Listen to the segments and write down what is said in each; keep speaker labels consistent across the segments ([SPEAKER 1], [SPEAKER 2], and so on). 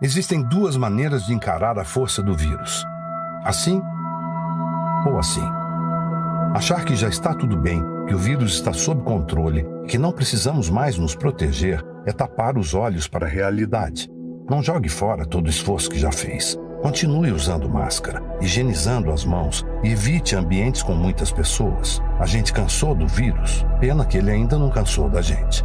[SPEAKER 1] Existem duas maneiras de encarar a força do vírus. Assim ou assim. Achar que já está tudo bem, que o vírus está sob controle e que não precisamos mais nos proteger é tapar os olhos para a realidade. Não jogue fora todo o esforço que já fez. Continue usando máscara, higienizando as mãos e evite ambientes com muitas pessoas. A gente cansou do vírus, pena que ele ainda não cansou da gente.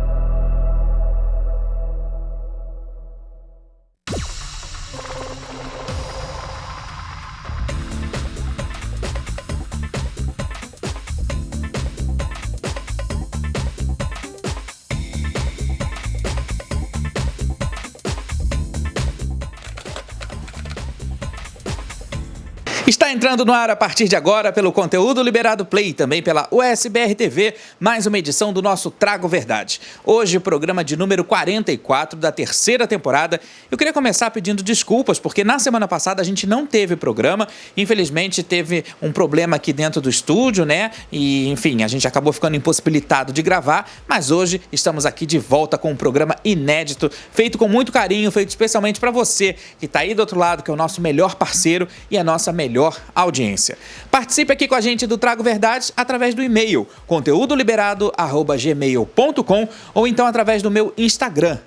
[SPEAKER 2] Está entrando no ar a partir de agora pelo Conteúdo Liberado Play, também pela USBR TV, mais uma edição do nosso Trago Verdade. Hoje o programa de número 44 da terceira temporada. Eu queria começar pedindo desculpas, porque na semana passada a gente não teve programa, infelizmente teve um problema aqui dentro do estúdio, né? E enfim, a gente acabou ficando impossibilitado de gravar, mas hoje estamos aqui de volta com um programa inédito, feito com muito carinho, feito especialmente para você que está aí do outro lado, que é o nosso melhor parceiro e a nossa melhor audiência. Participe aqui com a gente do Trago Verdades através do e-mail conteudoliberado@gmail.com ou então através do meu Instagram,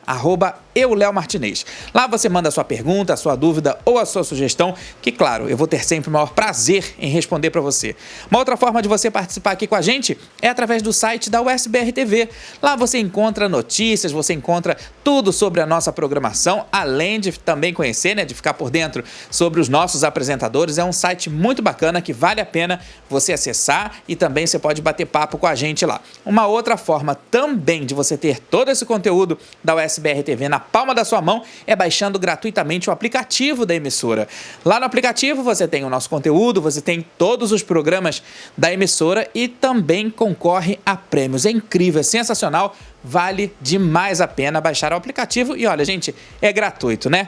[SPEAKER 2] @euleomartinez. Lá você manda a sua pergunta, a sua dúvida ou a sua sugestão, que claro, eu vou ter sempre o maior prazer em responder para você. Uma outra forma de você participar aqui com a gente é através do site da USBR TV. Lá você encontra notícias, você encontra tudo sobre a nossa programação, além de também conhecer, né, de ficar por dentro sobre os nossos apresentadores. É um site muito bacana que vale a pena você acessar e também você pode bater papo com a gente lá. Uma outra forma também de você ter todo esse conteúdo da USBR TV na palma da sua mão é baixando gratuitamente o aplicativo da emissora. Lá no aplicativo você tem o nosso conteúdo, você tem todos os programas da emissora e também concorre a prêmios. É incrível, é sensacional, vale demais a pena baixar o aplicativo e olha, gente, é gratuito, né?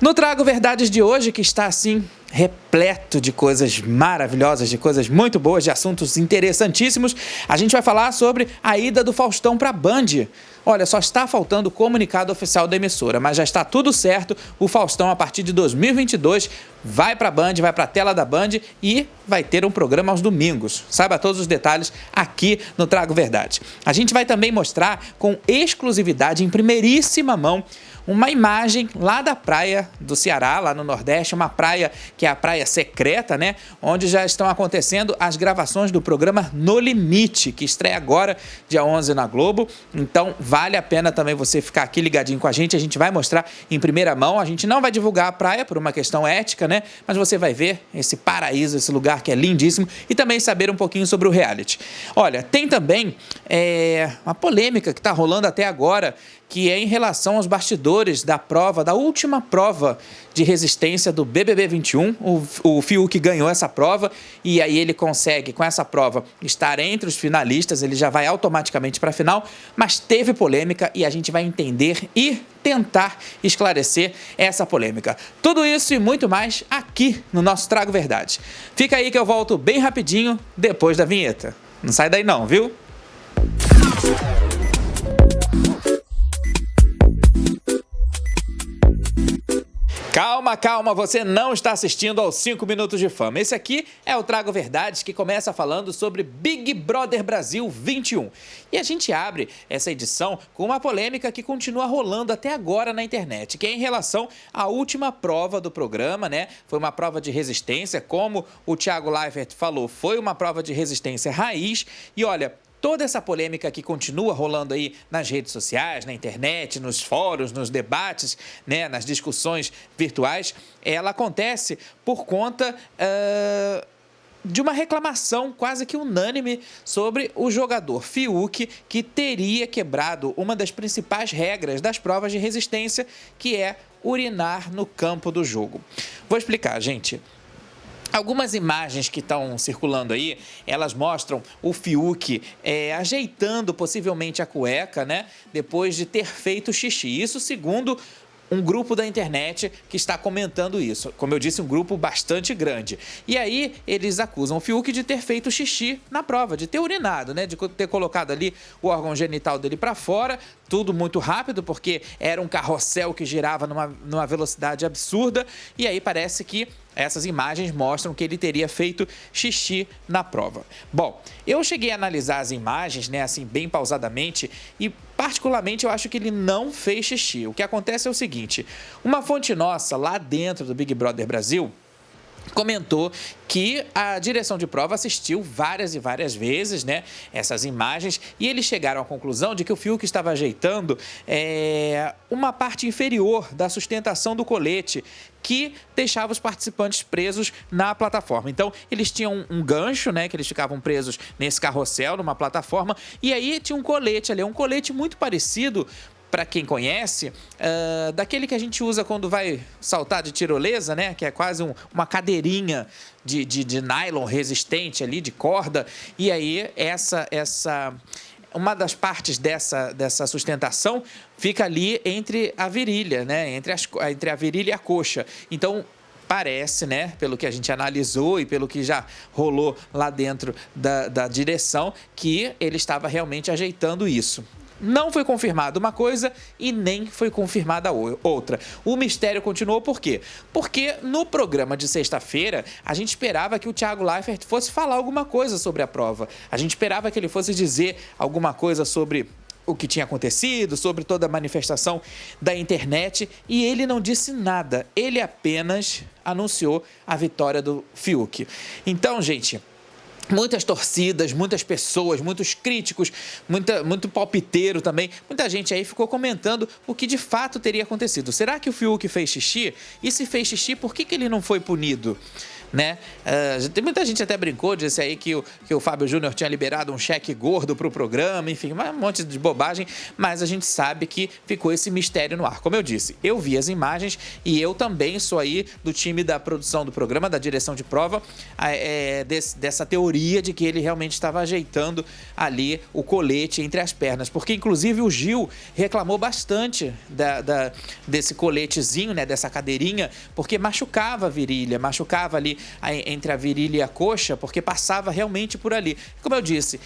[SPEAKER 2] No Trago Verdades de hoje, que está assim repleto de coisas maravilhosas, de coisas muito boas, de assuntos interessantíssimos, a gente vai falar sobre a ida do Faustão para a Band. Olha, só está faltando o comunicado oficial da emissora, mas já está tudo certo. O Faustão, a partir de 2022, vai para a Band, vai para a tela da Band e vai ter um programa aos domingos. Saiba todos os detalhes aqui no Trago Verdade. A gente vai também mostrar com exclusividade, em primeiríssima mão, uma imagem lá da praia do Ceará, lá no Nordeste, uma praia que é a praia secreta, né? Onde já estão acontecendo as gravações do programa No Limite, que estreia agora, dia 11 na Globo. Então, vale a pena também você ficar aqui ligadinho com a gente vai mostrar em primeira mão. A gente não vai divulgar a praia por uma questão ética, né? Mas você vai ver esse paraíso, esse lugar que é lindíssimo e também saber um pouquinho sobre o reality. Olha, tem também uma polêmica que está rolando até agora, que é em relação aos bastidores da prova, da última prova de resistência do BBB 21. O Fiuk ganhou essa prova e aí ele consegue, com essa prova, estar entre os finalistas, ele já vai automaticamente para a final, mas teve polêmica e a gente vai entender e tentar esclarecer essa polêmica. Tudo isso e muito mais aqui no nosso Trago Verdade. Fica aí que eu volto bem rapidinho depois da vinheta. Não sai daí não, viu? Calma, calma, você não está assistindo aos 5 Minutos de Fama. Esse aqui é o Trago Verdades, que começa falando sobre Big Brother Brasil 21. E a gente abre essa edição com uma polêmica que continua rolando até agora na internet, que é em relação à última prova do programa, né? Foi uma prova de resistência, como o Thiago Leifert falou, foi uma prova de resistência raiz. E olha, toda essa polêmica que continua rolando aí nas redes sociais, na internet, nos fóruns, nos debates, né, nas discussões virtuais, ela acontece por conta de uma reclamação quase que unânime sobre o jogador Fiuk, que teria quebrado uma das principais regras das provas de resistência, que é urinar no campo do jogo. Vou explicar, gente. Algumas imagens que estão circulando aí, elas mostram o Fiuk ajeitando possivelmente a cueca, né? Depois de ter feito xixi. Isso segundo um grupo da internet que está comentando isso. Como eu disse, um grupo bastante grande. E aí eles acusam o Fiuk de ter feito xixi na prova, de ter urinado, né? De ter colocado ali o órgão genital dele para fora, tudo muito rápido, porque era um carrossel que girava numa velocidade absurda. E aí parece que essas imagens mostram que ele teria feito xixi na prova. Bom, eu cheguei a analisar as imagens, né, assim, bem pausadamente, e particularmente eu acho que ele não fez xixi. O que acontece é o seguinte: uma fonte nossa lá dentro do Big Brother Brasil comentou que a direção de prova assistiu várias e várias vezes, né, essas imagens, e eles chegaram à conclusão de que o Fiuk estava ajeitando uma parte inferior da sustentação do colete, que deixava os participantes presos na plataforma. Então, eles tinham um gancho, né, que eles ficavam presos nesse carrossel, numa plataforma, e aí tinha um colete ali, um colete muito parecido, para quem conhece, daquele que a gente usa quando vai saltar de tirolesa, né? Que é quase uma cadeirinha de nylon resistente ali, de corda. E aí, uma das partes dessa sustentação fica ali entre a virilha, né? Entre a virilha e a coxa. Então, parece, né, pelo que a gente analisou e pelo que já rolou lá dentro da direção, que ele estava realmente ajeitando isso. Não foi confirmada uma coisa e nem foi confirmada outra. O mistério continuou por quê? Porque no programa de sexta-feira, a gente esperava que o Thiago Leifert fosse falar alguma coisa sobre a prova. A gente esperava que ele fosse dizer alguma coisa sobre o que tinha acontecido, sobre toda a manifestação da internet, e ele não disse nada. Ele apenas anunciou a vitória do Fiuk. Então, gente, muitas torcidas, muitas pessoas, muitos críticos, muito palpiteiro também. Muita gente aí ficou comentando o que de fato teria acontecido. Será que o Fiuk fez xixi? E se fez xixi, por que ele não foi punido? Né? Muita gente até brincou, disse aí que o Fábio Júnior tinha liberado um cheque gordo para o programa, enfim, um monte de bobagem, mas a gente sabe que ficou esse mistério no ar. Como eu disse, eu vi as imagens e eu também sou aí do time da produção do programa, da direção de prova, dessa teoria de que ele realmente estava ajeitando ali o colete entre as pernas, porque inclusive o Gil reclamou bastante desse coletezinho, né, dessa cadeirinha, porque machucava a virilha, machucava ali entre a virilha e a coxa, porque passava realmente por ali. Como eu disse,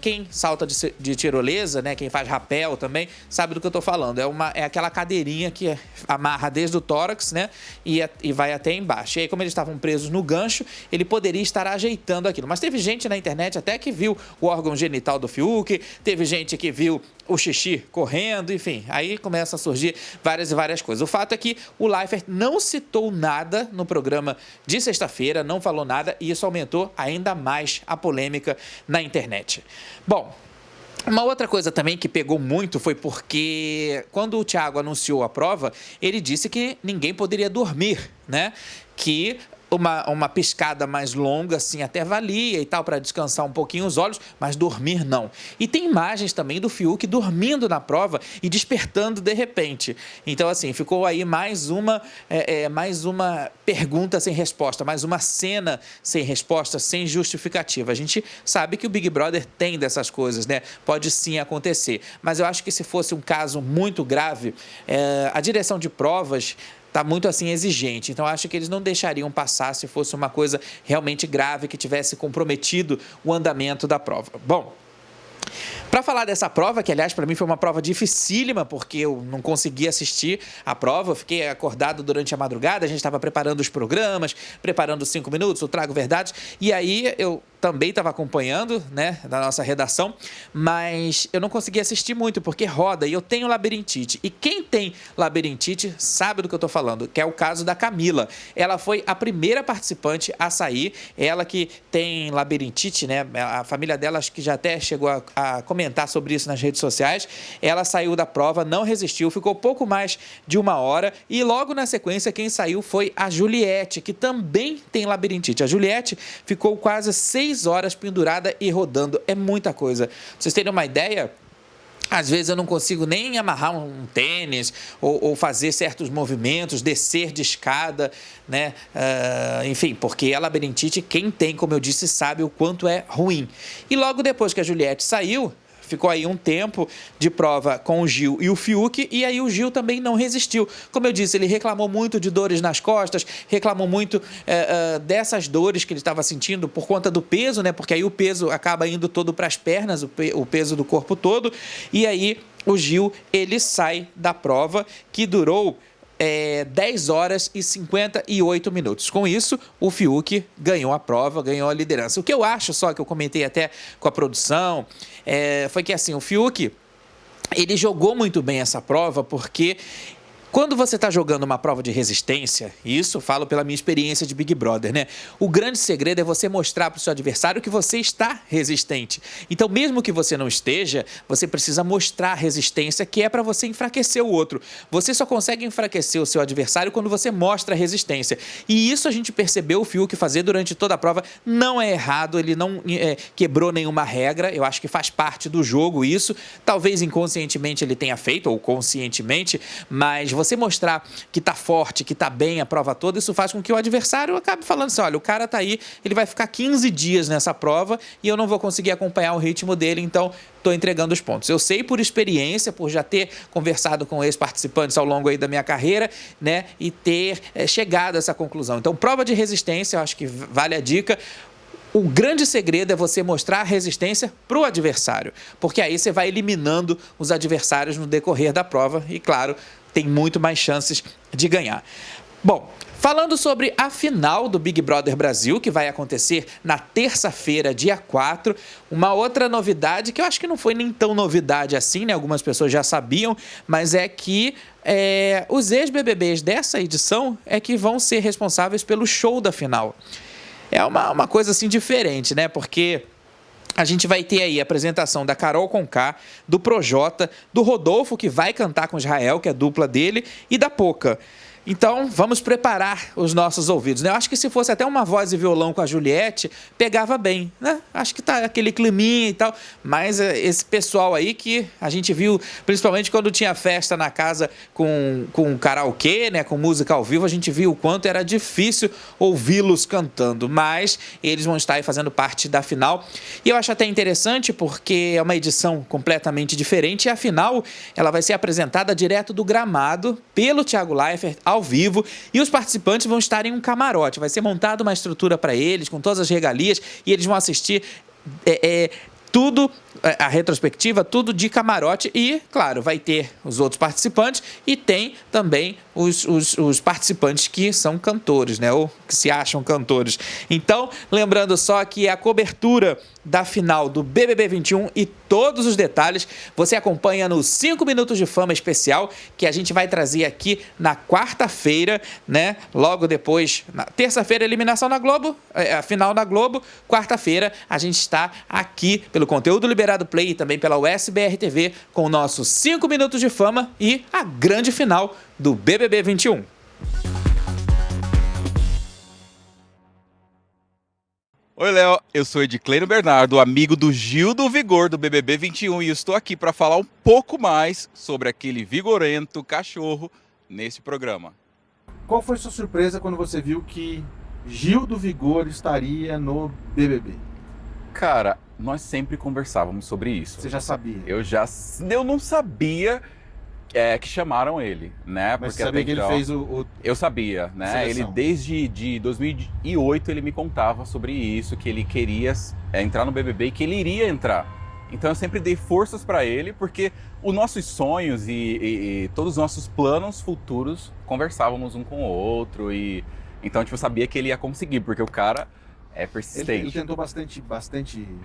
[SPEAKER 2] quem salta de tirolesa, né, quem faz rapel também, sabe do que eu tô falando. É aquela cadeirinha que amarra desde o tórax, né, e vai até embaixo. E aí, como eles estavam presos no gancho, ele poderia estar ajeitando aquilo. Mas teve gente na internet até que viu o órgão genital do Fiuk, teve gente que viu o xixi correndo, enfim, aí começa a surgir várias e várias coisas. O fato é que o Leifert não citou nada no programa de sexta-feira, não falou nada, e isso aumentou ainda mais a polêmica na internet. Bom, uma outra coisa também que pegou muito foi porque quando o Thiago anunciou a prova, ele disse que ninguém poderia dormir, né? Que uma piscada mais longa, assim, até valia e tal, para descansar um pouquinho os olhos, mas dormir não. E tem imagens também do Fiuk dormindo na prova e despertando de repente. Então, assim, ficou aí mais uma pergunta sem resposta, mais uma cena sem resposta, sem justificativa. A gente sabe que o Big Brother tem dessas coisas, né? Pode sim acontecer, mas eu acho que se fosse um caso muito grave, a direção de provas está muito assim exigente, então acho que eles não deixariam passar se fosse uma coisa realmente grave que tivesse comprometido o andamento da prova. Bom, para falar dessa prova, que aliás para mim foi uma prova dificílima, porque eu não consegui assistir a prova, eu fiquei acordado durante a madrugada, a gente estava preparando os programas, preparando 5 minutos, o Trago Verdades, e aí eu também estava acompanhando, né, da nossa redação, mas eu não consegui assistir muito, porque roda e eu tenho labirintite. E quem tem labirintite sabe do que eu estou falando, que é o caso da Camila. Ela foi a primeira participante a sair, ela que tem labirintite, né, a família dela acho que já até chegou a comentar sobre isso nas redes sociais. Ela saiu da prova, não resistiu, ficou pouco mais de 1 hora e logo na sequência quem saiu foi a Juliette, que também tem labirintite. A Juliette ficou quase 6 horas pendurada e rodando. É muita coisa. Pra vocês terem uma ideia, às vezes eu não consigo nem amarrar um tênis ou fazer certos movimentos, descer de escada, né? Enfim, porque a labirintite, quem tem, como eu disse, sabe o quanto é ruim. E logo depois que a Juliette saiu, ficou aí um tempo de prova com o Gil e o Fiuk, e aí o Gil também não resistiu. Como eu disse, ele reclamou muito de dores nas costas, reclamou muito dessas dores que ele estava sentindo por conta do peso, né? Porque aí o peso acaba indo todo para as pernas, o peso do corpo todo, e aí o Gil, ele sai da prova, que durou 10 horas e 58 minutos. Com isso, o Fiuk ganhou a prova, ganhou a liderança. O que eu acho, só que eu comentei até com a produção, foi que assim, o Fiuk, ele jogou muito bem essa prova, porque quando você está jogando uma prova de resistência, isso falo pela minha experiência de Big Brother, né? O grande segredo é você mostrar para o seu adversário que você está resistente. Então, mesmo que você não esteja, você precisa mostrar a resistência, que é para você enfraquecer o outro. Você só consegue enfraquecer o seu adversário quando você mostra a resistência. E isso a gente percebeu o Fiuk fazer durante toda a prova. Não é errado, ele não quebrou nenhuma regra. Eu acho que faz parte do jogo isso. Talvez inconscientemente ele tenha feito, ou conscientemente, mas você mostrar que tá forte, que tá bem a prova toda, isso faz com que o adversário acabe falando assim, olha, o cara tá aí, ele vai ficar 15 dias nessa prova e eu não vou conseguir acompanhar o ritmo dele, então estou entregando os pontos. Eu sei por experiência, por já ter conversado com ex-participantes ao longo aí da minha carreira, né, e ter chegado a essa conclusão. Então, prova de resistência, eu acho que vale a dica. O grande segredo é você mostrar a resistência para o adversário, porque aí você vai eliminando os adversários no decorrer da prova e, claro, tem muito mais chances de ganhar. Bom, falando sobre a final do Big Brother Brasil, que vai acontecer na terça-feira, dia 4, uma outra novidade, que eu acho que não foi nem tão novidade assim, né? Algumas pessoas já sabiam, mas é que os ex-BBBs dessa edição é que vão ser responsáveis pelo show da final. É uma coisa assim diferente, né? Porque a gente vai ter aí a apresentação da Carol Conká, do Projota, do Rodolfo, que vai cantar com Israel, que é a dupla dele, e da Poca. Então, vamos preparar os nossos ouvidos, né? Eu acho que se fosse até uma voz e violão com a Juliette, pegava bem, né? Acho que tá aquele climinha e tal, mas esse pessoal aí que a gente viu, principalmente quando tinha festa na casa com karaokê, né? Com música ao vivo, a gente viu o quanto era difícil ouvi-los cantando, mas eles vão estar aí fazendo parte da final. E eu acho até interessante porque é uma edição completamente diferente e a final, ela vai ser apresentada direto do gramado pelo Thiago Leifert, ao vivo, e os participantes vão estar em um camarote. Vai ser montada uma estrutura para eles, com todas as regalias, e eles vão assistir tudo, a retrospectiva, tudo de camarote, e, claro, vai ter os outros participantes, e tem também os participantes que são cantores, né, ou que se acham cantores. Então, lembrando só que a cobertura da final do BBB 21 e todos os detalhes você acompanha no 5 Minutos de Fama especial, que a gente vai trazer aqui na quarta-feira, né? Logo depois, na terça-feira, eliminação na Globo, a final na Globo. Quarta-feira, a gente está aqui pelo Conteúdo Liberado Play e também pela USBR TV com o nosso 5 Minutos de Fama e a grande final do BBB 21.
[SPEAKER 3] Oi, Léo, eu sou Edicleino Bernardo, amigo do Gil do Vigor do BBB 21 e estou aqui para falar um pouco mais sobre aquele vigorento cachorro nesse programa.
[SPEAKER 4] Qual foi sua surpresa quando você viu que Gil do Vigor estaria no BBB?
[SPEAKER 3] Cara, nós sempre conversávamos sobre isso.
[SPEAKER 4] Você já sabia?
[SPEAKER 3] Eu não sabia que chamaram ele, né?
[SPEAKER 4] Mas
[SPEAKER 3] porque
[SPEAKER 4] você sabia que ele fez o...
[SPEAKER 3] Eu sabia, né?
[SPEAKER 4] Seleção.
[SPEAKER 3] Ele desde 2008 ele me contava sobre isso, que ele queria entrar no BBB e que ele iria entrar. Então eu sempre dei forças para ele, porque os nossos sonhos e todos os nossos planos futuros conversávamos um com o outro e então tipo, eu sabia que ele ia conseguir, porque o cara é persistente.
[SPEAKER 4] Ele tentou bastante,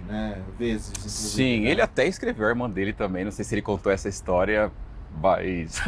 [SPEAKER 4] né, vezes.
[SPEAKER 3] Sim,
[SPEAKER 4] né?
[SPEAKER 3] ele até escreveu a irmã dele também, não sei se ele contou essa história, mas...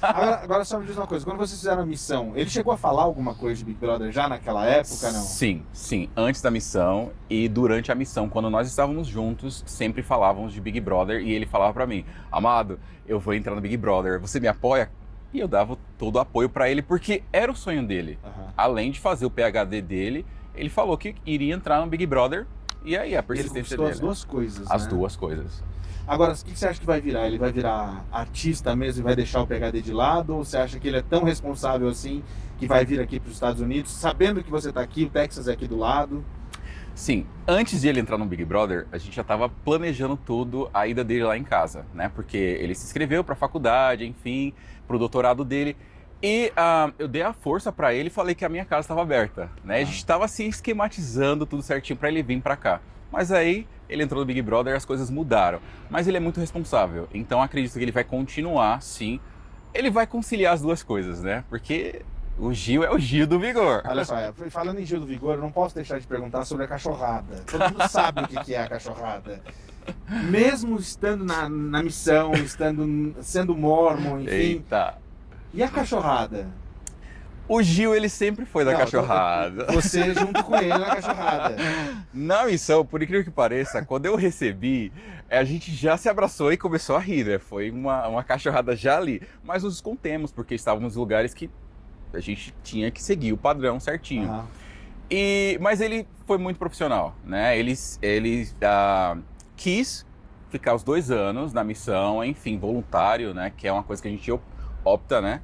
[SPEAKER 4] Agora só me diz uma coisa, quando vocês fizeram a missão, ele chegou a falar alguma coisa de Big Brother já naquela época, não?
[SPEAKER 3] Sim, antes da missão e durante a missão, quando nós estávamos juntos, sempre falávamos de Big Brother e ele falava pra mim, Amado, eu vou entrar no Big Brother, você me apoia? E eu dava todo o apoio pra ele, porque era o sonho dele. Uhum. Além de fazer o PhD dele, ele falou que iria entrar no Big Brother e aí a persistência dele.
[SPEAKER 4] As duas coisas,
[SPEAKER 3] As
[SPEAKER 4] né?
[SPEAKER 3] duas coisas.
[SPEAKER 4] Agora, o que você acha que vai virar? Ele vai virar artista mesmo e vai deixar o PhD de lado? Ou você acha que ele é tão responsável assim que vai vir aqui para os Estados Unidos, sabendo que você está aqui, o Texas é aqui do lado?
[SPEAKER 3] Sim, antes de ele entrar no Big Brother, a gente já estava planejando tudo, a ida dele lá em casa, né? Porque ele se inscreveu para a faculdade, enfim, para o doutorado dele. E eu dei a força para ele e falei que a minha casa estava aberta, né? A gente estava assim esquematizando tudo certinho para ele vir para cá. Mas aí ele entrou no Big Brother e as coisas mudaram. Mas ele é muito responsável, então acredito que ele vai continuar, sim. Ele vai conciliar as duas coisas, né? Porque o Gil é o Gil do Vigor.
[SPEAKER 4] Olha só, falando em Gil do Vigor, eu não posso deixar de perguntar sobre a cachorrada. Todo mundo sabe o que é a cachorrada. Mesmo estando na missão, sendo mormon, enfim.
[SPEAKER 3] Eita.
[SPEAKER 4] E a cachorrada?
[SPEAKER 3] O Gil, ele sempre foi da cachorrada.
[SPEAKER 4] Você junto com ele na cachorrada.
[SPEAKER 3] Na missão, por incrível que pareça, quando eu recebi, a gente já se abraçou e começou a rir, né? Foi uma cachorrada já ali. Mas nos contemos, porque estávamos em lugares que a gente tinha que seguir o padrão certinho.
[SPEAKER 4] Uhum.
[SPEAKER 3] Mas ele foi muito profissional, né? Ele quis ficar os 2 anos na missão, enfim, voluntário, né? Que é uma coisa que a gente opta, né?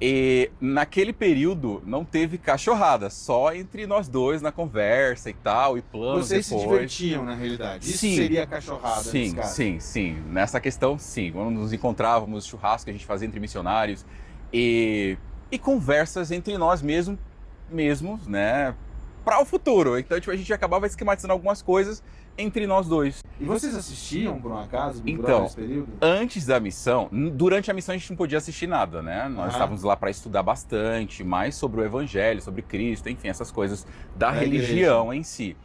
[SPEAKER 3] E naquele período não teve cachorrada, só entre nós dois na conversa e tal, e planos
[SPEAKER 4] Vocês
[SPEAKER 3] depois.
[SPEAKER 4] se divertiam, na realidade. Isso
[SPEAKER 3] Sim.
[SPEAKER 4] seria a cachorrada,
[SPEAKER 3] Sim, sim. Nessa questão, sim. Quando nos encontrávamos, churrasco que a gente fazia entre missionários e conversas entre nós mesmos, né? Para o futuro. Então, tipo, a gente acabava esquematizando algumas coisas entre nós dois.
[SPEAKER 4] E vocês assistiam, por um acaso, Big Brother
[SPEAKER 3] Então,
[SPEAKER 4] nesse período?
[SPEAKER 3] antes da missão, durante a missão a gente não podia assistir nada, né? Nós estávamos lá para estudar bastante, mais sobre o Evangelho, sobre Cristo, enfim, essas coisas da religião em si.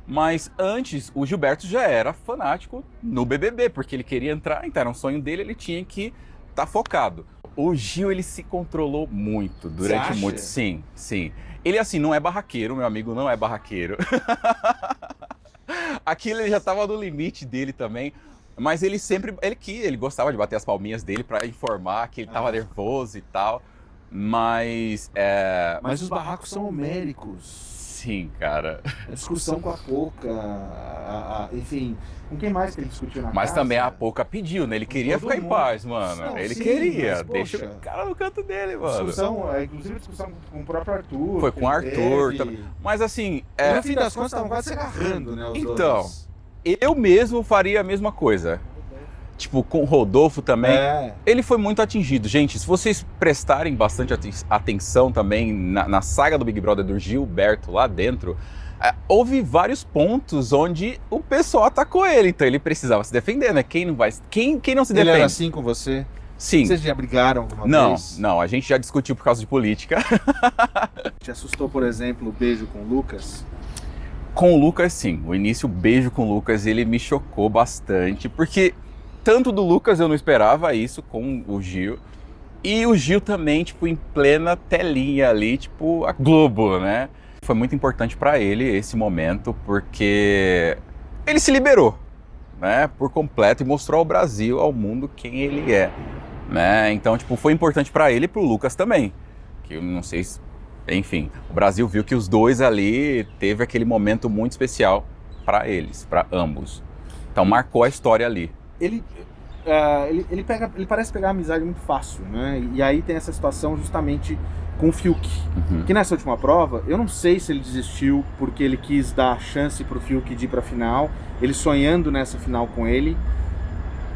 [SPEAKER 3] Mas antes, o Gilberto já era fanático no BBB, porque ele queria entrar, então era um sonho dele, ele tinha que estar focado. O Gil, ele se controlou muito durante muito. Sim. Ele, assim, não é barraqueiro, meu amigo não é barraqueiro. Aquilo ele já estava no limite dele também, mas ele gostava de bater as palminhas dele para informar que ele estava nervoso e tal, mas
[SPEAKER 4] os barracos são homéricos.
[SPEAKER 3] Sim, cara.
[SPEAKER 4] A discussão com a Poca, enfim, com quem mais que ele discutiu na casa?
[SPEAKER 3] Mas também a Poca pediu, né? Ele queria ficar em paz, mano.
[SPEAKER 4] Não,
[SPEAKER 3] ele
[SPEAKER 4] sim,
[SPEAKER 3] queria,
[SPEAKER 4] mas,
[SPEAKER 3] deixa
[SPEAKER 4] poxa,
[SPEAKER 3] o cara no canto dele, mano.
[SPEAKER 4] Inclusive discussão com o próprio Arthur.
[SPEAKER 3] Foi com o Arthur.
[SPEAKER 4] Teve.
[SPEAKER 3] Mas assim...
[SPEAKER 4] No fim das contas, estavam quase se agarrando, né? Os
[SPEAKER 3] Então,
[SPEAKER 4] dois.
[SPEAKER 3] eu mesmo faria a mesma coisa. Tipo, com o Rodolfo também. Ele foi muito atingido. Gente, se vocês prestarem bastante atenção também na saga do Big Brother do Gilberto lá dentro, houve vários pontos onde o pessoal atacou ele. Então ele precisava se defender, né? Quem não se defende?
[SPEAKER 4] Ele era assim com você?
[SPEAKER 3] Sim.
[SPEAKER 4] Vocês já brigaram alguma vez?
[SPEAKER 3] Não. A gente já discutiu por causa de política.
[SPEAKER 4] Te assustou, por exemplo, o beijo com o Lucas?
[SPEAKER 3] Com o Lucas, sim. O início, o beijo com o Lucas, ele me chocou bastante. Porque... tanto do Lucas eu não esperava isso com o Gil. E o Gil também, tipo, em plena telinha ali, tipo, a Globo, né? Foi muito importante para ele esse momento, porque ele se liberou, né? Por completo e mostrou ao Brasil, ao mundo, quem ele é, né? Então, tipo, foi importante para ele e pro Lucas também. Que eu não sei se... enfim, o Brasil viu que os dois ali teve aquele momento muito especial para eles, para ambos. Então, marcou a história ali.
[SPEAKER 4] Ele parece pegar a amizade muito fácil, né? E aí tem essa situação justamente com o Fiuk. Que nessa última prova, eu não sei se ele desistiu porque ele quis dar a chance pro Fiuk de ir pra final, ele sonhando nessa final com ele,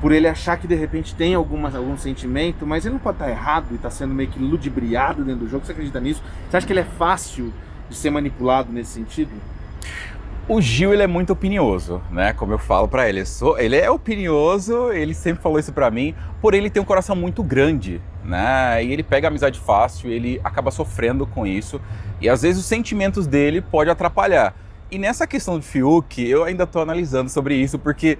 [SPEAKER 4] por ele achar que de repente tem algum sentimento, mas ele não pode estar errado e tá sendo meio que ludibriado dentro do jogo. Você acredita nisso? Você acha que ele é fácil de ser manipulado nesse sentido?
[SPEAKER 3] O Gil, ele é muito opinioso, né? Como eu falo pra ele, ele é opinioso, ele sempre falou isso pra mim, porém ele tem um coração muito grande, né? E ele pega a amizade fácil, ele acaba sofrendo com isso, e às vezes os sentimentos dele podem atrapalhar. E nessa questão do Fiuk, eu ainda tô analisando sobre isso, porque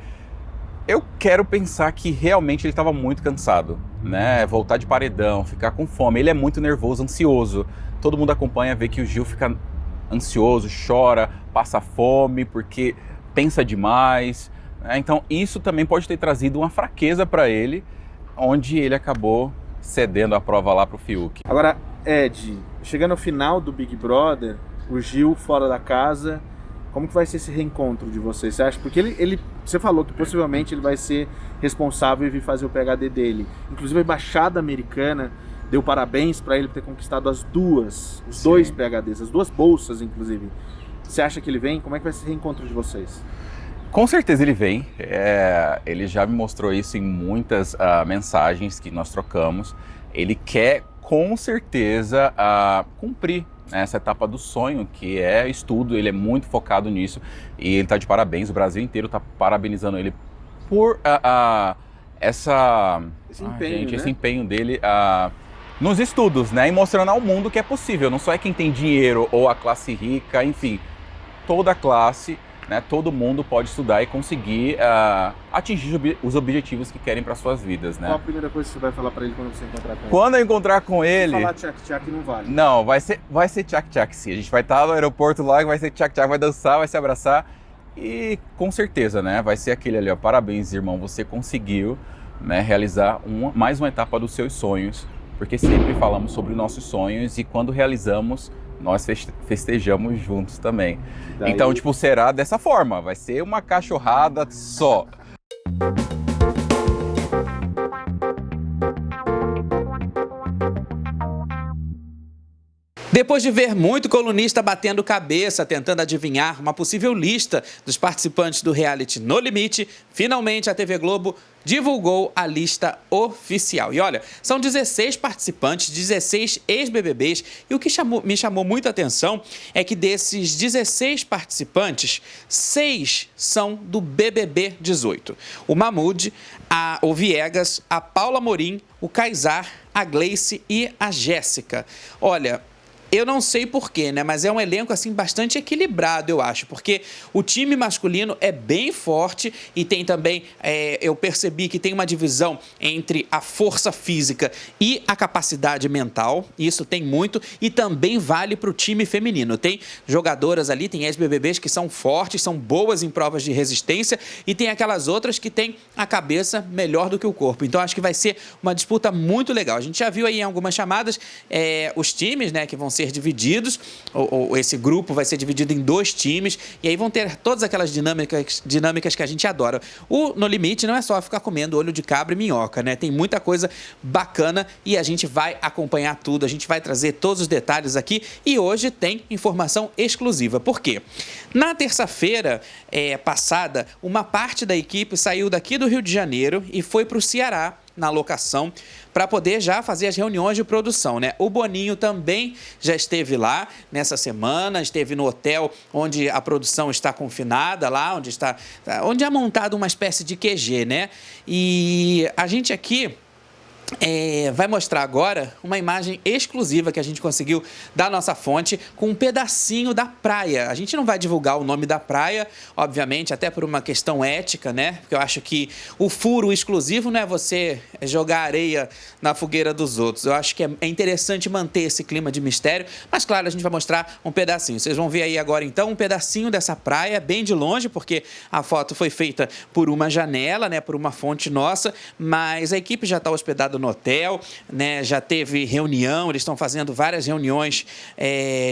[SPEAKER 3] eu quero pensar que realmente ele estava muito cansado, né? Voltar de paredão, ficar com fome, ele é muito nervoso, ansioso. Todo mundo acompanha, vê que o Gil fica ansioso, chora, passa fome porque pensa demais, né? Então isso também pode ter trazido uma fraqueza para ele, onde ele acabou cedendo a prova lá pro Fiuk.
[SPEAKER 4] Agora, Ed, chegando ao final do Big Brother, o Gil fora da casa, como que vai ser esse reencontro de vocês? Você acha? Porque você falou que possivelmente ele vai ser responsável e vir fazer o PhD dele. Inclusive a Embaixada Americana deu parabéns para ele por ter conquistado os dois PhDs, as 2 bolsas, inclusive. Você acha que ele vem? Como é que vai ser o reencontro de vocês?
[SPEAKER 3] Com certeza ele vem. Ele já me mostrou isso em muitas mensagens que nós trocamos. Ele quer, com certeza, cumprir essa etapa do sonho, que é estudo. Ele é muito focado nisso e ele está de parabéns. O Brasil inteiro está parabenizando ele por esse empenho dele nos estudos, né? E mostrando ao mundo que é possível. Não só é quem tem dinheiro ou a classe rica, enfim, toda a classe, né? Todo mundo pode estudar e conseguir atingir os objetivos que querem para suas vidas, né?
[SPEAKER 4] Qual a primeira coisa que você vai falar para ele quando você encontrar com ele?
[SPEAKER 3] Quando eu encontrar com ele...
[SPEAKER 4] Se falar tchac-tchac não vale.
[SPEAKER 3] Não, vai ser tchac-tchac sim. A gente vai estar no aeroporto lá, vai ser tchac-tchac, vai dançar, vai se abraçar e com certeza, né? Vai ser aquele ali, ó, parabéns, irmão, você conseguiu, né, realizar mais uma etapa dos seus sonhos, porque sempre falamos sobre nossos sonhos e quando realizamos, nós festejamos juntos também. Então, tipo, será dessa forma, vai ser uma cachorrada só.
[SPEAKER 2] Depois de ver muito colunista batendo cabeça, tentando adivinhar uma possível lista dos participantes do reality No Limite, finalmente a TV Globo divulgou a lista oficial. E olha, são 16 participantes, 16 ex-BBBs, e o que me chamou muita atenção é que desses 16 participantes, 6 são do BBB 18. O Mahmoud, o Viegas, a Paula Morim, o Kaysar, a Gleice e a Jéssica. Olha, eu não sei porquê, né? Mas é um elenco, assim, bastante equilibrado, eu acho. Porque o time masculino é bem forte e tem também, eu percebi que tem uma divisão entre a força física e a capacidade mental. Isso tem muito e também vale para o time feminino. Tem jogadoras ali, tem ex-BBBs que são fortes, são boas em provas de resistência e tem aquelas outras que têm a cabeça melhor do que o corpo. Então, acho que vai ser uma disputa muito legal. A gente já viu aí em algumas chamadas os times, né, que vão ser divididos, ou esse grupo vai ser dividido em 2 times, e aí vão ter todas aquelas dinâmicas que a gente adora. O No Limite não é só ficar comendo olho de cabra e minhoca, né? Tem muita coisa bacana e a gente vai acompanhar tudo, a gente vai trazer todos os detalhes aqui e hoje tem informação exclusiva. Por quê? Na terça-feira passada, uma parte da equipe saiu daqui do Rio de Janeiro e foi para o Ceará, na locação, para poder já fazer as reuniões de produção, né? O Boninho também já esteve lá nessa semana, esteve no hotel onde a produção está confinada, lá onde é montado uma espécie de QG, né? E a gente aqui vai mostrar agora uma imagem exclusiva que a gente conseguiu da nossa fonte com um pedacinho da praia. A gente não vai divulgar o nome da praia, obviamente, até por uma questão ética, né? Porque eu acho que o furo exclusivo não é você jogar areia na fogueira dos outros. Eu acho que é interessante manter esse clima de mistério, mas claro, a gente vai mostrar um pedacinho. Vocês vão ver aí agora, então, um pedacinho dessa praia, bem de longe, porque a foto foi feita por uma janela, né? Por uma fonte nossa, mas a equipe já está hospedada no hotel, né? Já teve reunião, eles estão fazendo várias reuniões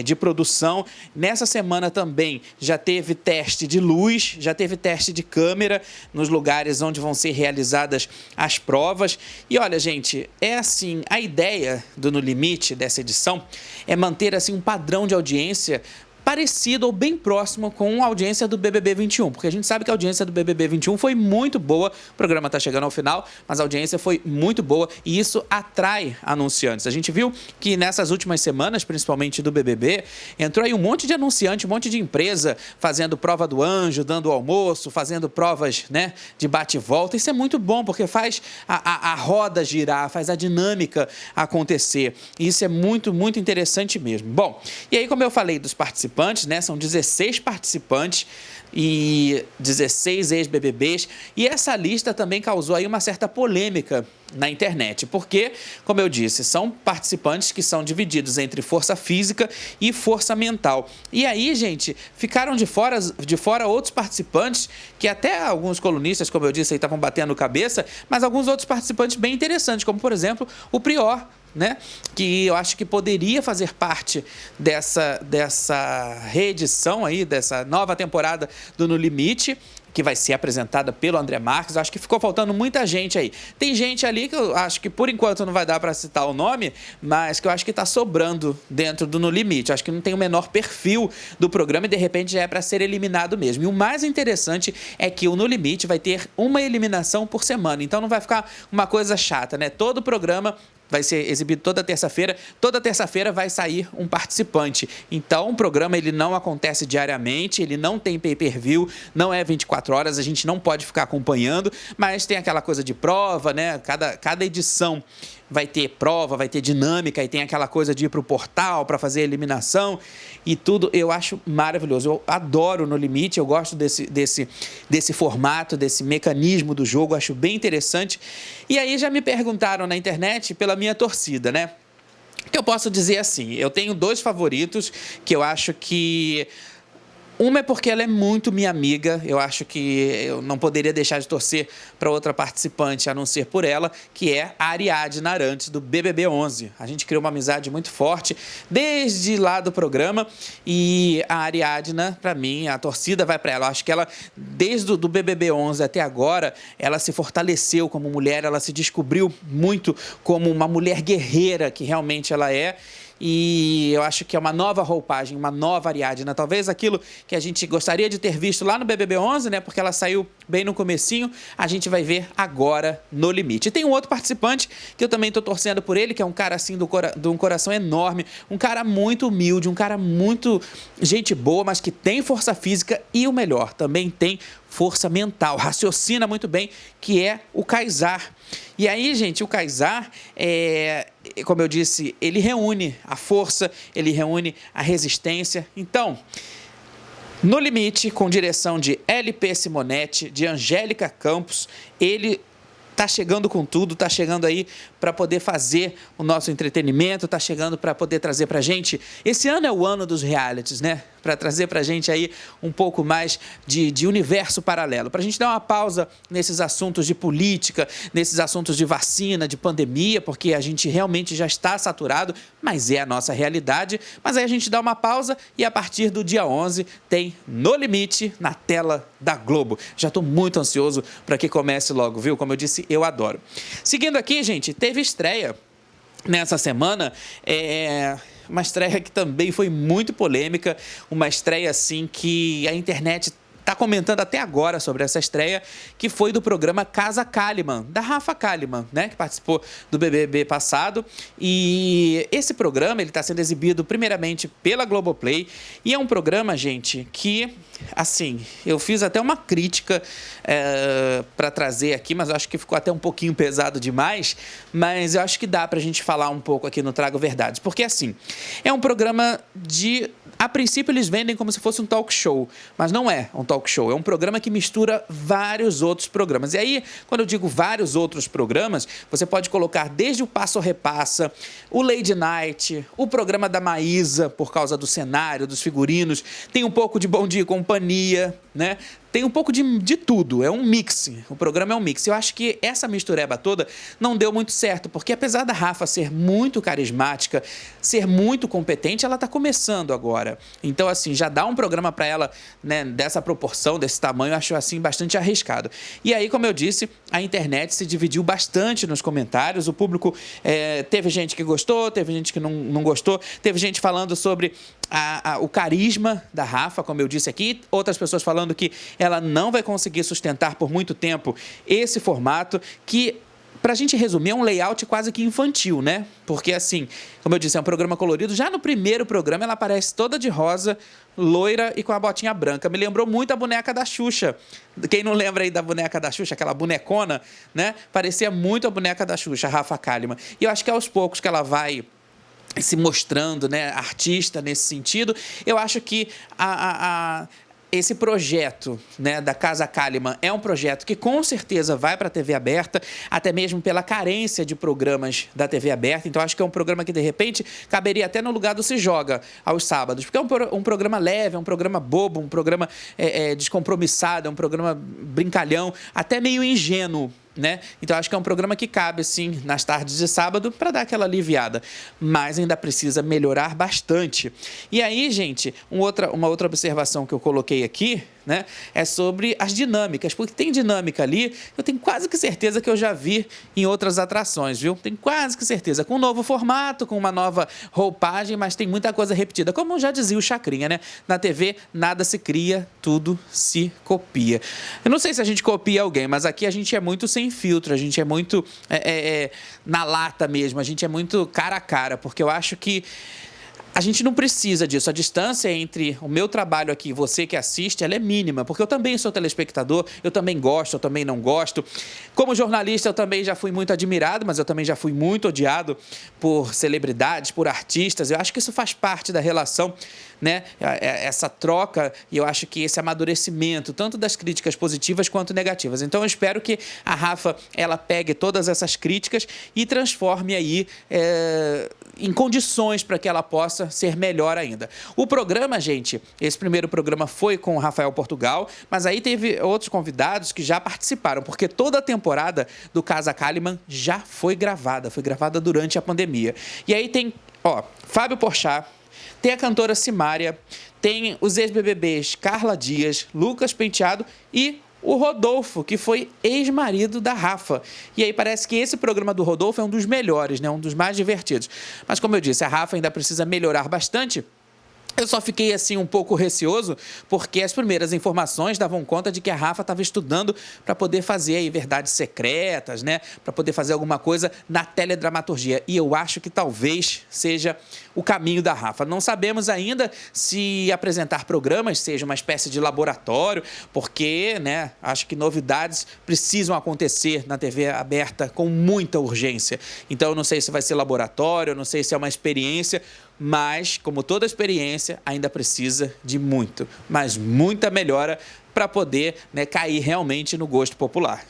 [SPEAKER 2] de produção. Nessa semana também já teve teste de luz, já teve teste de câmera nos lugares onde vão ser realizadas as provas. E olha, gente, assim, a ideia do No Limite, dessa edição, é manter assim um padrão de audiência parecido ou bem próximo com a audiência do BBB 21, porque a gente sabe que a audiência do BBB 21 foi muito boa, o programa está chegando ao final, mas a audiência foi muito boa e isso atrai anunciantes. A gente viu que nessas últimas semanas, principalmente do BBB, entrou aí um monte de anunciante, um monte de empresa fazendo prova do anjo, dando almoço, fazendo provas, né, de bate e volta. Isso é muito bom, porque faz a roda girar, faz a dinâmica acontecer. E isso é muito, muito interessante mesmo. Bom, e aí como eu falei dos participantes, né? São 16 participantes e 16 ex-BBBs. E essa lista também causou aí uma certa polêmica na internet, porque, como eu disse, são participantes que são divididos entre força física e força mental. E aí, gente, ficaram de fora outros participantes que até alguns colunistas, como eu disse, estavam batendo cabeça, mas alguns outros participantes bem interessantes, como, por exemplo, o Prior, né? Que eu acho que poderia fazer parte dessa reedição aí, dessa nova temporada do No Limite, que vai ser apresentada pelo André Marques. Eu acho que ficou faltando muita gente aí. Tem gente ali que eu acho que por enquanto não vai dar para citar o nome, mas que eu acho que está sobrando dentro do No Limite. Eu acho que não tem o menor perfil do programa e de repente já é para ser eliminado mesmo. E o mais interessante é que o No Limite vai ter uma eliminação por semana, então não vai ficar uma coisa chata, né? Todo o programa vai ser exibido toda terça-feira vai sair um participante. Então, o programa ele não acontece diariamente, ele não tem pay-per-view, não é 24 horas, a gente não pode ficar acompanhando, mas tem aquela coisa de prova, né? Cada edição vai ter prova, vai ter dinâmica e tem aquela coisa de ir para o portal para fazer a eliminação e tudo. Eu acho maravilhoso. Eu adoro No Limite, eu gosto desse formato, desse mecanismo do jogo, acho bem interessante. E aí já me perguntaram na internet pela minha torcida, né? O que eu posso dizer assim? Eu tenho 2 favoritos que eu acho que... Uma é porque ela é muito minha amiga, eu acho que eu não poderia deixar de torcer para outra participante a não ser por ela, que é a Ariadna Arantes, do BBB 11. A gente criou uma amizade muito forte desde lá do programa e a Ariadna, para mim, a torcida vai para ela. Eu acho que ela, desde o BBB 11 até agora, ela se fortaleceu como mulher, ela se descobriu muito como uma mulher guerreira que realmente ela é. E eu acho que é uma nova roupagem, uma nova Ariadna. Talvez aquilo que a gente gostaria de ter visto lá no BBB 11, né? Porque ela saiu bem no comecinho, a gente vai ver agora no Limite. E tem um outro participante que eu também estou torcendo por ele, que é um cara assim de um coração enorme, um cara muito humilde, um cara muito gente boa, mas que tem força física e o melhor, também tem força mental, raciocina muito bem, que é o Kaysar. E aí, gente, o Kaysar, como eu disse, ele reúne a força, ele reúne a resistência. Então, No Limite, com direção de LP Simonetti, de Angélica Campos, ele tá chegando com tudo, tá chegando aí para poder fazer o nosso entretenimento, tá chegando para poder trazer pra gente. Esse ano é o ano dos realities, né? Para trazer pra gente aí um pouco mais de universo paralelo. Pra gente dar uma pausa nesses assuntos de política, nesses assuntos de vacina, de pandemia, porque a gente realmente já está saturado, mas é a nossa realidade. Mas aí a gente dá uma pausa e a partir do dia 11 tem No Limite na tela da Globo. Já estou muito ansioso para que comece logo, viu? Como eu disse, eu adoro. Seguindo aqui, gente, teve estreia nessa semana, uma estreia que também foi muito polêmica, uma estreia assim que a internet está comentando até agora sobre essa estreia, que foi do programa Casa Kalimann, da Rafa Kalimann, né, que participou do BBB passado. E esse programa ele está sendo exibido primeiramente pela Globoplay e é um programa, gente, que, assim, eu fiz até uma crítica para trazer aqui, mas eu acho que ficou até um pouquinho pesado demais, mas eu acho que dá para a gente falar um pouco aqui no Trago Verdades, porque, assim, é um programa a princípio eles vendem como se fosse um talk show, mas não é um talk show, é um programa que mistura vários outros programas. E aí, quando eu digo vários outros programas, você pode colocar desde o Passo Repassa, o Lady Night, o programa da Maísa, por causa do cenário, dos figurinos, tem um pouco de Bom Dia e Companhia, né? Tem um pouco de tudo, é um mix, o programa é um mix. Eu acho que essa mistureba toda não deu muito certo, porque apesar da Rafa ser muito carismática, ser muito competente, ela está começando agora. Então, assim, já dá um programa para ela, né, dessa proporção, desse tamanho, eu acho, assim, bastante arriscado. E aí, como eu disse, a internet se dividiu bastante nos comentários, o público, teve gente que gostou, teve gente que não gostou, teve gente falando sobre o carisma da Rafa, como eu disse aqui, outras pessoas falando que ela não vai conseguir sustentar por muito tempo esse formato, que, pra gente resumir, é um layout quase que infantil, né? Porque, assim, como eu disse, é um programa colorido. Já no primeiro programa ela aparece toda de rosa, loira e com a botinha branca. Me lembrou muito a boneca da Xuxa. Quem não lembra aí da boneca da Xuxa, aquela bonecona, né? Parecia muito a boneca da Xuxa, a Rafa Kalimann. E eu acho que aos poucos que ela vai se mostrando, né, artista nesse sentido, eu acho que esse projeto, né, da Casa Kalimann é um projeto que com certeza vai para a TV aberta, até mesmo pela carência de programas da TV aberta. Então, acho que é um programa que, de repente, caberia até no lugar do Se Joga aos sábados, porque é um programa leve, é um programa bobo, um programa descompromissado, é um programa brincalhão, até meio ingênuo, né? Então, acho que é um programa que cabe, assim, nas tardes de sábado para dar aquela aliviada, mas ainda precisa melhorar bastante. E aí, gente, uma outra observação que eu coloquei aqui, né? É sobre as dinâmicas, porque tem dinâmica ali, eu tenho quase que certeza que eu já vi em outras atrações, viu? Tenho quase que certeza, com um novo formato, com uma nova roupagem, mas tem muita coisa repetida, como já dizia o Chacrinha, né? Na TV, nada se cria, tudo se copia. Eu não sei se a gente copia alguém, mas aqui a gente é muito sem filtro, a gente é muito na lata mesmo, a gente é muito cara a cara, porque eu acho que a gente não precisa disso. A distância entre o meu trabalho aqui e você que assiste, ela é mínima, porque eu também sou telespectador, eu também gosto, eu também não gosto. Como jornalista, eu também já fui muito admirado, mas eu também já fui muito odiado por celebridades, por artistas. Eu acho que isso faz parte da relação, né? Essa troca, e eu acho que esse amadurecimento, tanto das críticas positivas quanto negativas. Então, eu espero que a Rafa, ela pegue todas essas críticas e transforme aí em condições para que ela possa ser melhor ainda. O programa, gente, esse primeiro programa foi com o Rafael Portugal, mas aí teve outros convidados que já participaram, porque toda a temporada do Casa Kalimann já foi gravada durante a pandemia. E aí tem, Fábio Porchat, tem a cantora Simária, tem os ex-BBBs Carla Dias, Lucas Penteado e o Rodolfo, que foi ex-marido da Rafa. E aí parece que esse programa do Rodolfo é um dos melhores, né? Um dos mais divertidos. Mas como eu disse, a Rafa ainda precisa melhorar bastante. Eu só fiquei assim um pouco receoso porque as primeiras informações davam conta de que a Rafa estava estudando para poder fazer aí verdades secretas, né? Para poder fazer alguma coisa na teledramaturgia. E eu acho que talvez seja o caminho da Rafa. Não sabemos ainda se apresentar programas seja uma espécie de laboratório, porque, né, acho que novidades precisam acontecer na TV aberta com muita urgência. Então eu não sei se vai ser laboratório, eu não sei se é uma experiência, mas, como toda experiência, ainda precisa de muito, mas muita melhora para poder, né, cair realmente no gosto popular.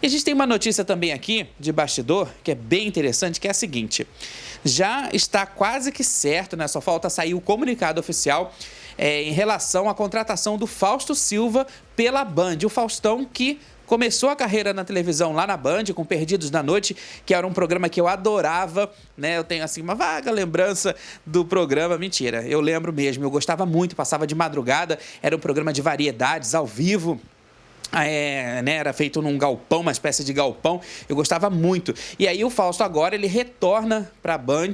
[SPEAKER 2] E a gente tem uma notícia também aqui, de bastidor, que é bem interessante, que é a seguinte: já está quase que certo, né? Só falta sair o comunicado oficial em relação à contratação do Fausto Silva pela Band. O Faustão que começou a carreira na televisão lá na Band, com Perdidos na Noite, que era um programa que eu adorava, né? Eu tenho, assim, uma vaga lembrança do programa. Mentira, eu lembro mesmo, eu gostava muito, passava de madrugada, era um programa de variedades ao vivo. Né, era feito num galpão, uma espécie de galpão, eu gostava muito. E aí o Fausto agora, ele retorna para a Band,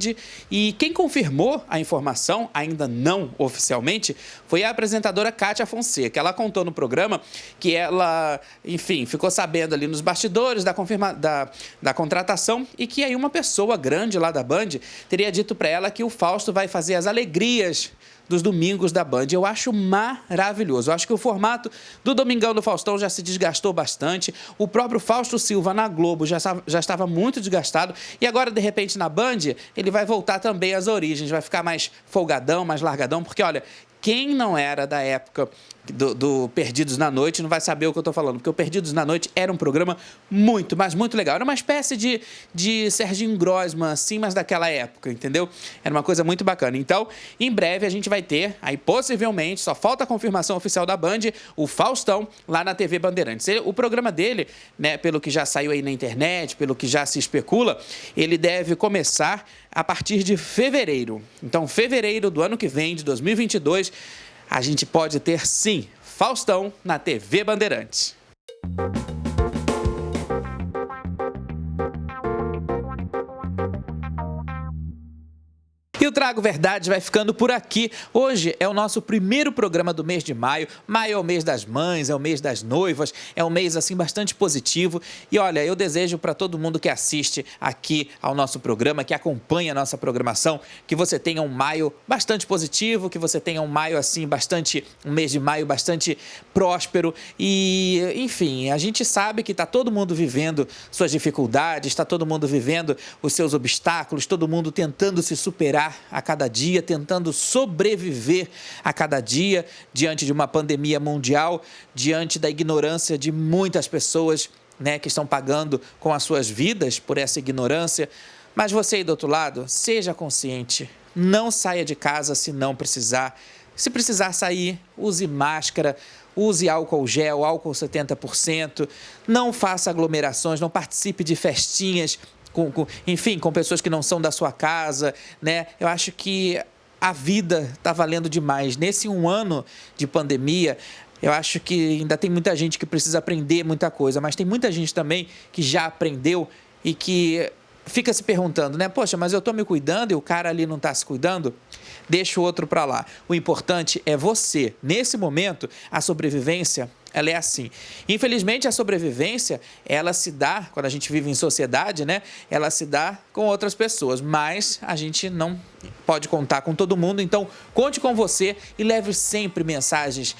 [SPEAKER 2] e quem confirmou a informação, ainda não oficialmente, foi a apresentadora Kátia Fonseca. Ela contou no programa que ela, enfim, ficou sabendo ali nos bastidores da contratação, e que aí uma pessoa grande lá da Band teria dito para ela que o Fausto vai fazer as alegrias dos domingos da Band. Eu acho maravilhoso. Eu acho que o formato do Domingão do Faustão já se desgastou bastante. O próprio Fausto Silva na Globo já estava muito desgastado. E agora, de repente, na Band, ele vai voltar também às origens. Vai ficar mais folgadão, mais largadão. Porque, olha, quem não era da época do Perdidos na Noite não vai saber o que eu estou falando, porque o Perdidos na Noite era um programa muito, mas muito legal. Era uma espécie de Serginho Grossman, assim, mas daquela época, entendeu? Era uma coisa muito bacana. Então, em breve a gente vai ter, aí possivelmente, só falta a confirmação oficial da Band, o Faustão lá na TV Bandeirantes. O programa dele, né, pelo que já saiu aí na internet, pelo que já se especula, ele deve começar a partir de fevereiro. Então, fevereiro do ano que vem, de 2022, a gente pode ter, sim, Faustão na TV Bandeirantes. E o Trago Verdades vai ficando por aqui. Hoje é o nosso primeiro programa do mês de maio. Maio é o mês das mães, é o mês das noivas, é um mês assim bastante positivo. E olha, eu desejo para todo mundo que assiste aqui ao nosso programa, que acompanha a nossa programação, que você tenha um maio bastante positivo, que você tenha um maio assim um mês de maio bastante próspero. E, enfim, a gente sabe que está todo mundo vivendo suas dificuldades, está todo mundo vivendo os seus obstáculos, todo mundo tentando se superar a cada dia, tentando sobreviver a cada dia diante de uma pandemia mundial, diante da ignorância de muitas pessoas, né, que estão pagando com as suas vidas por essa ignorância. Mas você aí do outro lado, seja consciente, não saia de casa se não precisar. Se precisar sair, use máscara, use álcool gel, álcool 70%, não faça aglomerações, não participe de festinhas enfim, com pessoas que não são da sua casa, né? Eu acho que a vida está valendo demais. Nesse 1 ano de pandemia, eu acho que ainda tem muita gente que precisa aprender muita coisa, mas tem muita gente também que já aprendeu e que fica se perguntando, né? Poxa, mas eu estou me cuidando e o cara ali não está se cuidando? Deixa o outro para lá. O importante é você. Nesse momento, a sobrevivência, ela é assim. Infelizmente, a sobrevivência, ela se dá, quando a gente vive em sociedade, né? Ela se dá com outras pessoas, mas a gente não pode contar com todo mundo, então conte com você e leve sempre mensagens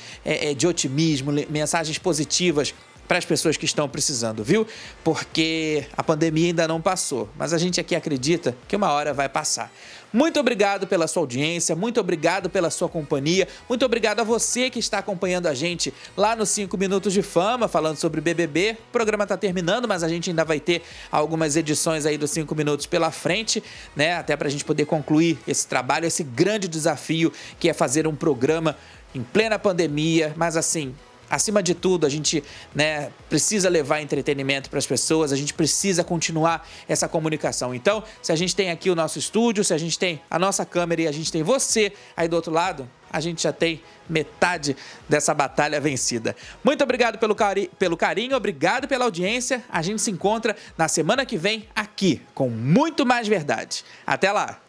[SPEAKER 2] de otimismo, mensagens positivas para as pessoas que estão precisando, viu? Porque a pandemia ainda não passou, mas a gente aqui acredita que uma hora vai passar. Muito obrigado pela sua audiência, muito obrigado pela sua companhia, muito obrigado a você que está acompanhando a gente lá no 5 Minutos de Fama, falando sobre BBB. O programa está terminando, mas a gente ainda vai ter algumas edições aí dos 5 Minutos pela frente, né? Até para a gente poder concluir esse trabalho, esse grande desafio que é fazer um programa em plena pandemia, mas assim, acima de tudo, a gente, né, precisa levar entretenimento para as pessoas, a gente precisa continuar essa comunicação. Então, se a gente tem aqui o nosso estúdio, se a gente tem a nossa câmera e a gente tem você aí do outro lado, a gente já tem metade dessa batalha vencida. Muito obrigado pelo carinho, obrigado pela audiência. A gente se encontra na semana que vem aqui com muito mais verdade. Até lá!